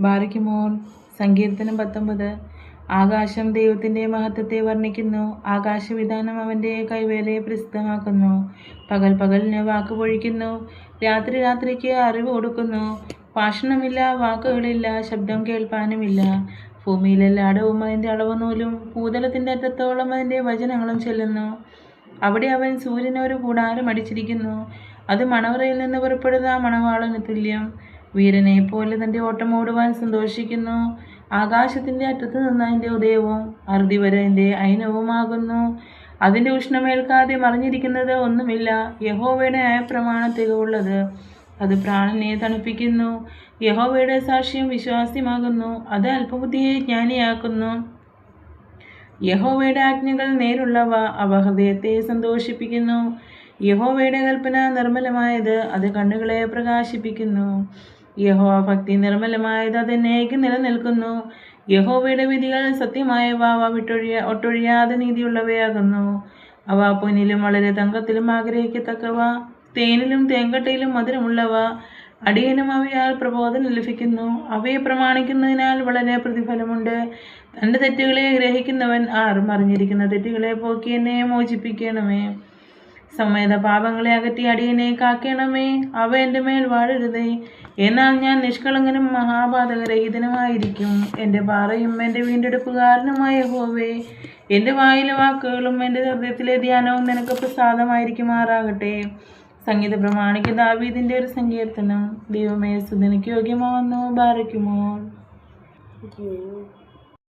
ബാരയ്ക്കുമോർ. സങ്കീർത്തനം 19. ആകാശം ദൈവത്തിൻ്റെ മഹത്വത്തെ വർണ്ണിക്കുന്നു. ആകാശവിധാനം അവൻ്റെ കൈവേലയെ പ്രസിദ്ധമാക്കുന്നു. പകൽ പകലിന് വാക്ക് പൊഴിക്കുന്നു, രാത്രി രാത്രിക്ക് അറിവ് കൊടുക്കുന്നു. ഭാഷണമില്ല, വാക്കുകളില്ല, ശബ്ദം കേൾപ്പാനുമില്ല. ഭൂമിയിലെല്ലായിടവും അതിൻ്റെ അളവുനൂലും ഭൂതലത്തിൻ്റെ അറ്റത്തോളം അതിൻ്റെ വചനങ്ങളും ചെല്ലുന്നു. അവിടെ അവൻ സൂര്യന് ഒരു കൂടാരം അടിച്ചിരിക്കുന്നു. അത് മണവറയിൽ നിന്ന് പുറപ്പെടുന്ന മണവാളന് തുല്യം. വീരനെ പോലെ തൻ്റെ ഓട്ടം ഓടുവാൻ സന്തോഷിക്കുന്നു. ആകാശത്തിൻ്റെ അറ്റത്ത് നിന്ന് അതിൻ്റെ ഉദയവും അറുതി വരെ അതിൻ്റെ അയനവുമാകുന്നു. അതിൻ്റെ ഉഷ്ണമേൽക്കാതെ മറിഞ്ഞിരിക്കുന്നത് ഒന്നുമില്ല. യഹോവയുടെ ന്യായപ്രമാണം തികവുള്ളത്, അത് പ്രാണനെ തണുപ്പിക്കുന്നു. യഹോവയുടെ സാക്ഷ്യം വിശ്വാസ്യമാകുന്നു, അത് അല്പബുദ്ധിയെ ജ്ഞാനിയാക്കുന്നു. യഹോവയുടെ ആജ്ഞകൾ നേരുള്ളവ, അവ ഹൃദയത്തെ സന്തോഷിപ്പിക്കുന്നു. യഹോവയുടെ കൽപ്പന നിർമ്മലമായത്, അത് കണ്ണുകളെ പ്രകാശിപ്പിക്കുന്നു. യഹോവ ഭക്തി നിർമ്മലമായത്, അത് എന്നേക്കും നിലനിൽക്കുന്നു. യഹോവയുടെ വിധികൾ സത്യമായവ, അവ ഒട്ടൊഴിയാതെ നീതിയുള്ളവയാകുന്നു. അവ പൊന്നിലും വളരെ തങ്കത്തിലും ആഗ്രഹിക്കത്തക്കവ, തേനിലും തേങ്കട്ടയിലും മധുരമുള്ളവ. അടിയനും അവയാൽ പ്രബോധനം ലഭിക്കുന്നു. അവയെ പ്രമാണിക്കുന്നതിനാൽ വളരെ പ്രതിഫലമുണ്ട്. തൻ്റെ തെറ്റുകളെ ഗ്രഹിക്കുന്നവൻ ആർ? അറിഞ്ഞിരിക്കുന്ന തെറ്റുകളെ പോക്കി എന്നെ മോചിപ്പിക്കണമേ. സമേത പാപങ്ങളെ അകറ്റി അടിയനെ കാക്കണമേ. അവ എൻ്റെ മേൽ വാഴരുതേ. എന്നാൽ ഞാൻ നിഷ്കളങ്കനും മഹാപാതകരഹിതനുമായിരിക്കും. എൻ്റെ പാറയും എൻ്റെ വീണ്ടെടുപ്പുകാരനുമായ യഹോവേ, എൻ്റെ വായിലെ വാക്കുകളും എൻ്റെ ഹൃദയത്തിലെ ധ്യാനവും നിനക്ക് പ്രസാദമായിരിക്കുമാറാകട്ടെ. സംഗീത പ്രമാണിക്ക് ദാവീദിൻ്റെ ഒരു സങ്കീർത്തനം. ദൈവമേ, സ്തുതിക്ക് യോഗ്യമാവുന്നു. ബാരയ്ക്കുമോർ.